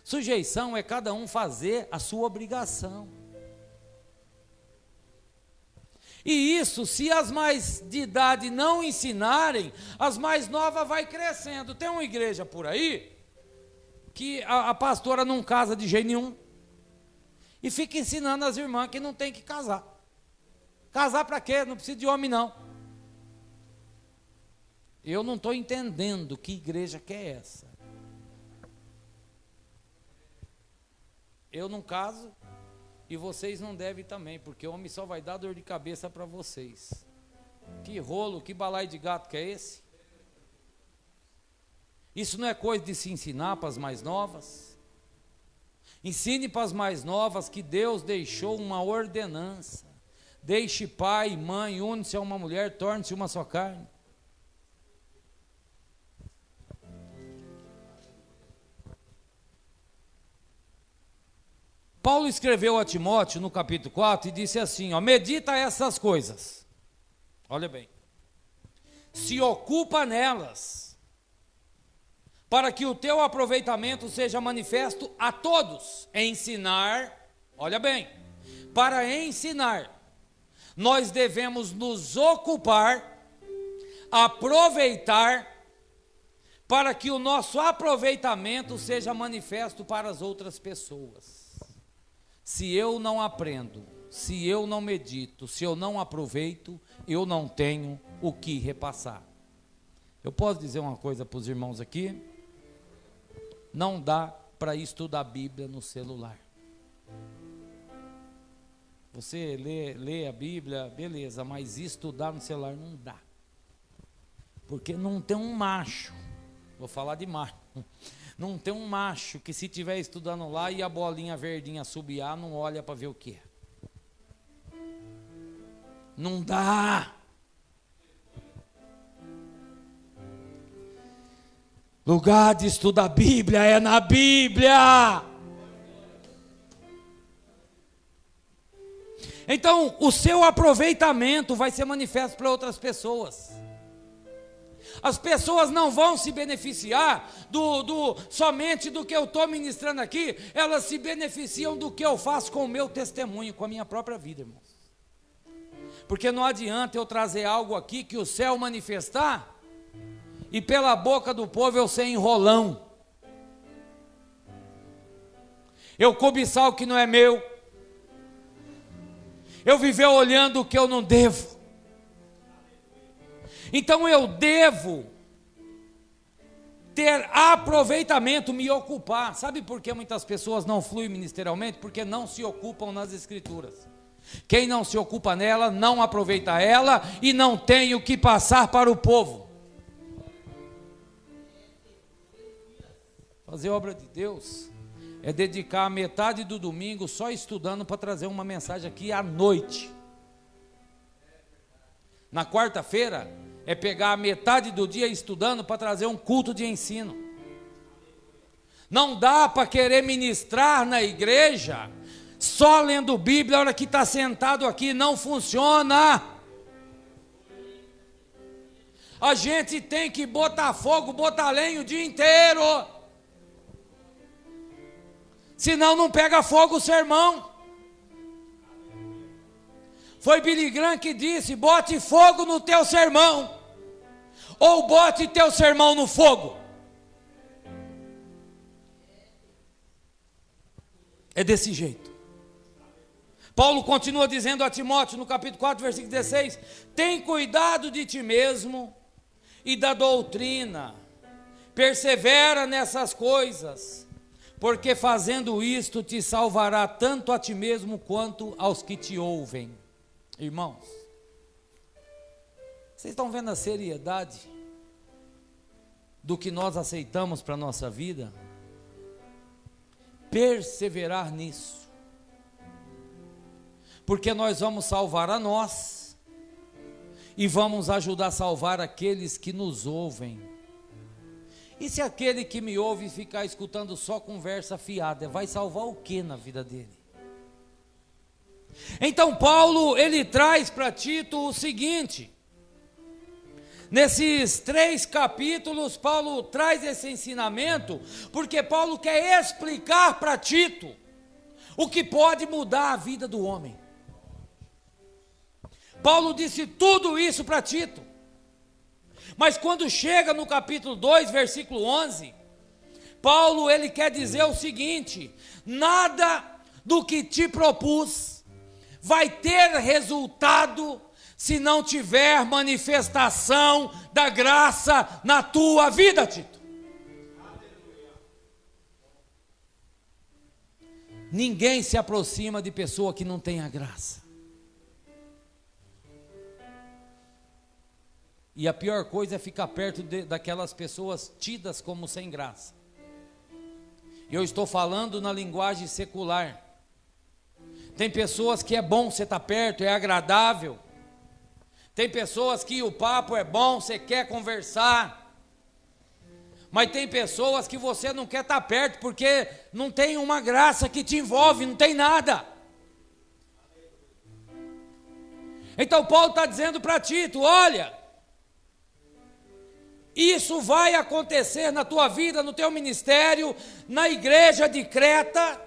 Sujeição é cada um fazer a sua obrigação. E isso, se as mais de idade não ensinarem, as mais novas vai crescendo. Tem uma igreja por aí que a pastora não casa de jeito nenhum e fica ensinando as irmãs que não tem que casar. Casar para quê? Não precisa de homem não. Eu não estou entendendo que igreja que é essa. Eu não caso e vocês não devem também, porque o homem só vai dar dor de cabeça para vocês. Que rolo, que balaio de gato que é esse? Isso não é coisa de se ensinar para as mais novas? Ensine para as mais novas que Deus deixou uma ordenança. Deixe pai e mãe, une-se a uma mulher, torne-se uma só carne. Paulo escreveu a Timóteo no capítulo 4 e disse assim, ó, medita essas coisas, olha bem, se ocupa nelas, para que o teu aproveitamento seja manifesto a todos, ensinar, olha bem, para ensinar, nós devemos nos ocupar, aproveitar, para que o nosso aproveitamento seja manifesto para as outras pessoas. Se eu não aprendo, se eu não medito, se eu não aproveito, eu não tenho o que repassar. Eu posso dizer uma coisa para os irmãos aqui? Não dá para estudar a Bíblia no celular. Você lê a Bíblia, beleza, mas estudar no celular não dá. Porque não tem um macho, vou falar de macho. Não tem um macho que se estiver estudando lá e a bolinha verdinha subiar, não olha para ver o que é. Não dá. Lugar de estudar a Bíblia é na Bíblia. Então, o seu aproveitamento vai ser manifesto para outras pessoas. As pessoas não vão se beneficiar somente do que eu estou ministrando aqui, elas se beneficiam do que eu faço com o meu testemunho, com a minha própria vida, irmãos. Porque não adianta eu trazer algo aqui que o céu manifestar, e pela boca do povo eu ser enrolão. Eu cobiçar o que não é meu, eu viver olhando o que eu não devo. Então eu devo ter aproveitamento, me ocupar. Sabe por que muitas pessoas não fluem ministerialmente? Porque não se ocupam nas Escrituras. Quem não se ocupa nela, não aproveita ela e não tem o que passar para o povo. Fazer obra de Deus é dedicar a metade do domingo só estudando para trazer uma mensagem aqui à noite. Na quarta-feira é pegar a metade do dia estudando para trazer um culto de ensino. Não dá para querer ministrar na igreja só lendo Bíblia a hora que está sentado aqui, não funciona. A gente tem que botar fogo, botar lenha o dia inteiro. Senão não pega fogo o sermão. Foi Billy Graham que disse, bote fogo no teu sermão. Ou bote teu sermão no fogo. É desse jeito. Paulo continua dizendo a Timóteo no capítulo 4, versículo 16, tem cuidado de ti mesmo e da doutrina. Persevera nessas coisas, porque fazendo isto te salvará tanto a ti mesmo quanto aos que te ouvem. Irmãos, vocês estão vendo a seriedade do que nós aceitamos para a nossa vida? Perseverar nisso, porque nós vamos salvar a nós e vamos ajudar a salvar aqueles que nos ouvem. E se aquele que me ouve ficar escutando só conversa fiada, vai salvar o que na vida dele? Então Paulo, ele traz para Tito o seguinte: nesses 3 capítulos, Paulo traz esse ensinamento, porque Paulo quer explicar para Tito o que pode mudar a vida do homem. Paulo disse tudo isso para Tito. Mas quando chega no capítulo 2, versículo 11, Paulo, ele quer dizer o seguinte: nada do que te propus vai ter resultado se não tiver manifestação da graça na tua vida, Tito. Ninguém se aproxima de pessoa que não tenha graça. E a pior coisa é ficar perto daquelas pessoas tidas como sem graça. Eu estou falando na linguagem secular. Tem pessoas que é bom você estar perto, é agradável. Tem pessoas que o papo é bom, você quer conversar. Mas tem pessoas que você não quer estar perto porque não tem uma graça que te envolve, não tem nada. Então Paulo está dizendo para Tito: olha, isso vai acontecer na tua vida, no teu ministério, na igreja de Creta,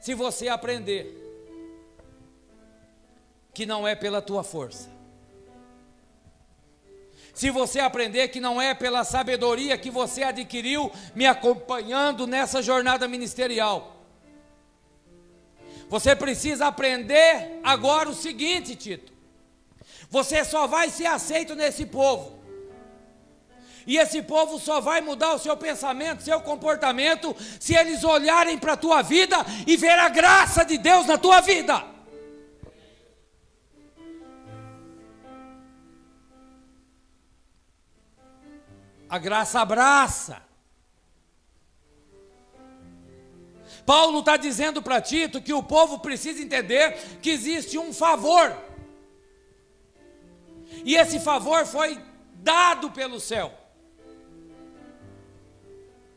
se você aprender que não é pela tua força. Se você aprender que não é pela sabedoria que você adquiriu me acompanhando nessa jornada ministerial. Você precisa aprender agora o seguinte, Tito: você só vai ser aceito nesse povo, e esse povo só vai mudar o seu pensamento, seu comportamento, se eles olharem para a tua vida e ver a graça de Deus na tua vida. A graça abraça. Paulo está dizendo para Tito que o povo precisa entender que existe um favor. E esse favor foi dado pelo céu.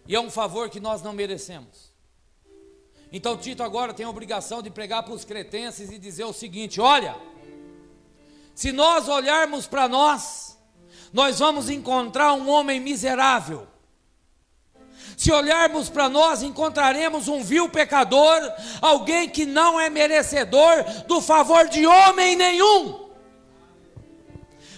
E é um favor que nós não merecemos. Então Tito agora tem a obrigação de pregar para os cretenses e dizer o seguinte: olha, se nós olharmos para nós vamos encontrar um homem miserável. Se olharmos para nós, encontraremos um vil pecador, alguém que não é merecedor do favor de homem nenhum.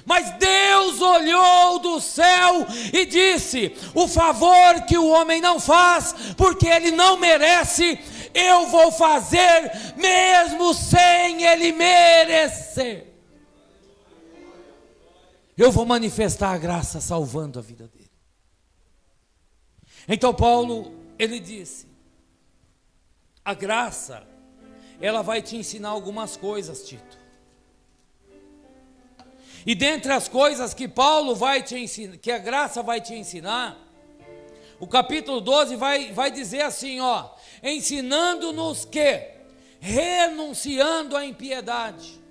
Mas Deus olhou do céu e disse: o favor que o homem não faz, porque ele não merece, eu vou fazer mesmo sem ele merecer. Eu vou manifestar a graça salvando a vida dele. Então Paulo, ele disse: a graça, ela vai te ensinar algumas coisas, Tito. E dentre as coisas que Paulo vai te ensinar, que a graça vai te ensinar, o capítulo 12 vai dizer assim, ó: ensinando-nos que, renunciando à impiedade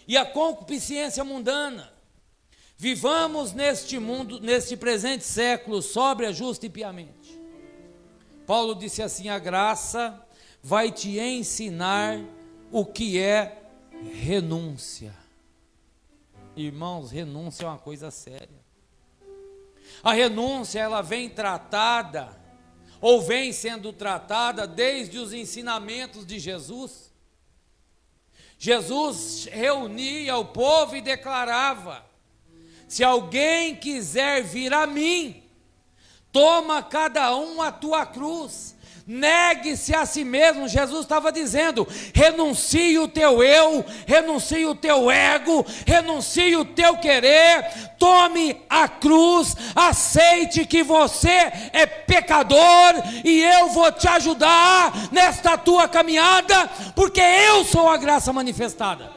e à concupiscência mundana, vivamos neste mundo, neste presente século, sóbria, justa e piamente. Paulo disse assim: a graça vai te ensinar o que é renúncia. Irmãos, renúncia é uma coisa séria. A renúncia, ela vem tratada, ou vem sendo tratada desde os ensinamentos de Jesus. Jesus reunia o povo e declarava: se alguém quiser vir a mim, toma cada um a tua cruz, Negue-se a si mesmo. Jesus estava dizendo: renuncie o teu eu, renuncie o teu ego, renuncie o teu querer, tome a cruz, aceite que você é pecador e eu vou te ajudar nesta tua caminhada, porque eu sou a graça manifestada.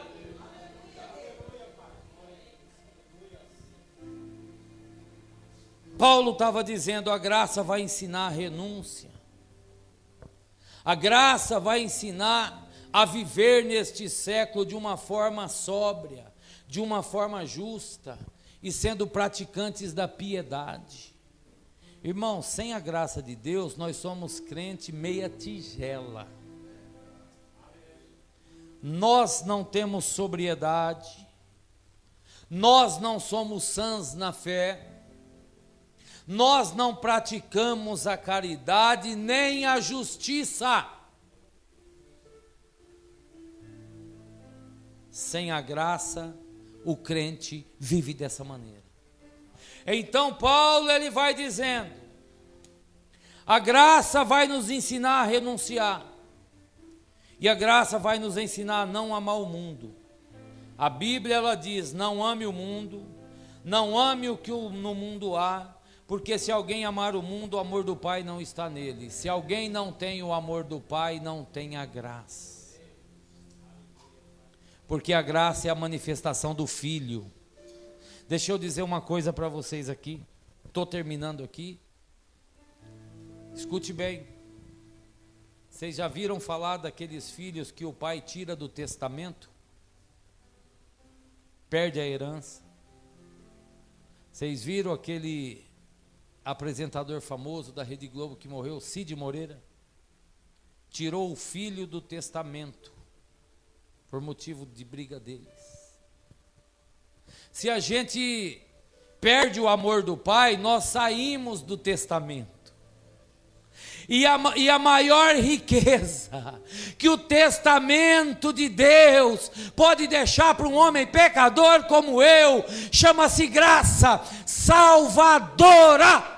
Paulo estava dizendo: a graça vai ensinar a renúncia, a graça vai ensinar a viver neste século de uma forma sóbria, de uma forma justa e sendo praticantes da piedade. Irmão, sem a graça de Deus, nós somos crente meia tigela. Nós não temos sobriedade, nós não somos sãs na fé, nós não praticamos a caridade nem a justiça. Sem a graça, o crente vive dessa maneira. Então Paulo ele vai dizendo: a graça vai nos ensinar a renunciar, e a graça vai nos ensinar a não amar o mundo. A Bíblia ela diz: não ame o mundo, não ame o que no mundo há, porque se alguém amar o mundo, o amor do Pai não está nele. Se alguém não tem o amor do Pai, não tem a graça. Porque a graça é a manifestação do Filho. Deixa eu dizer uma coisa para vocês aqui. Estou terminando aqui. Escute bem. Vocês já viram falar daqueles filhos que o pai tira do testamento? Perde a herança. Vocês viram aquele apresentador famoso da Rede Globo que morreu, Cid Moreira? Tirou o filho do testamento por motivo de briga deles. Se a gente perde o amor do pai, nós saímos do testamento. E a maior riqueza que o testamento de Deus pode deixar para um homem pecador como eu, chama-se graça salvadora.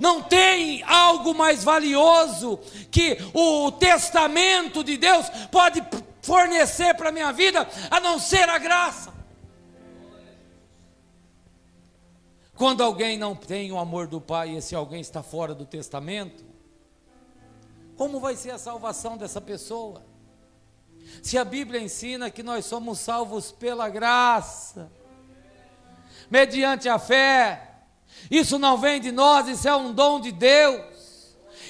Não tem algo mais valioso que o testamento de Deus pode fornecer para a minha vida, a não ser a graça. Quando alguém não tem o amor do Pai, e esse alguém está fora do testamento, como vai ser a salvação dessa pessoa? Se a Bíblia ensina que nós somos salvos pela graça, mediante a fé, isso não vem de nós, isso é um dom de Deus.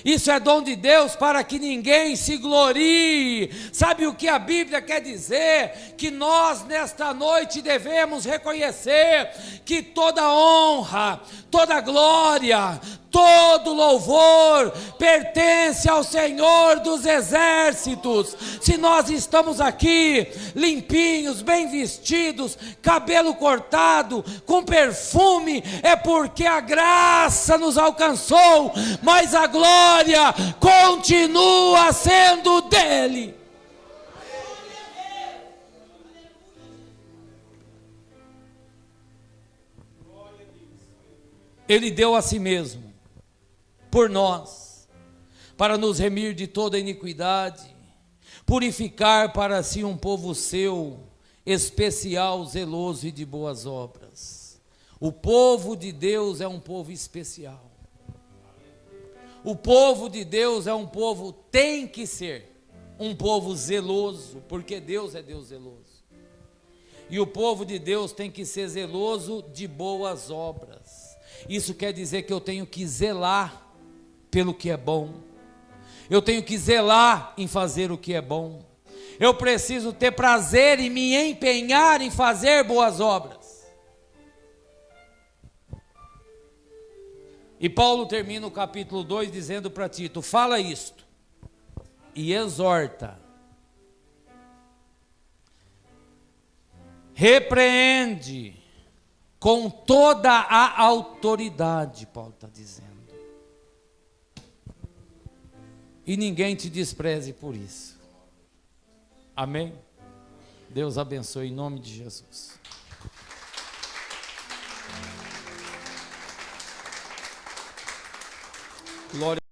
Isso é dom de Deus para que ninguém se glorie. Sabe o que a Bíblia quer dizer? Que nós nesta noite devemos reconhecer que toda honra, toda glória, todo louvor pertence ao Senhor dos exércitos. Se nós estamos aqui limpinhos, bem vestidos, cabelo cortado, com perfume, é porque a graça nos alcançou, mas a glória continua sendo dele. Ele deu a si mesmo por nós, para nos remir de toda iniquidade, purificar para si um povo seu, especial, zeloso e de boas obras. O povo de Deus é um povo especial. O povo de Deus é um povo, tem que ser um povo zeloso, porque Deus é Deus zeloso. E o povo de Deus tem que ser zeloso de boas obras. Isso quer dizer que eu tenho que zelar pelo que é bom. Eu tenho que zelar em fazer o que é bom. Eu preciso ter prazer e me empenhar em fazer boas obras. E Paulo termina o capítulo 2 dizendo para Tito: fala isto e exorta, repreende com toda a autoridade, Paulo está dizendo. E ninguém te despreze por isso. Amém? Deus abençoe em nome de Jesus. Glória